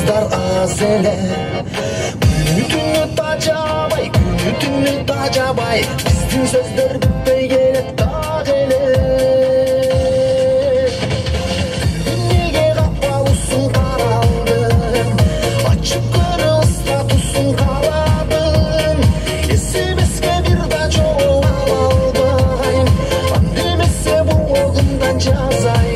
қыздар аз эле. Күнү-түнү тажабай, күнү-түнү тажабай, биздин сөздөр бүтпөй келет так эле. Неге капалысың каралдым, ачып көрө статусун каладым. Эсебеске бир да жолуп ала албайм, анда эмесе блогумдан жазайм.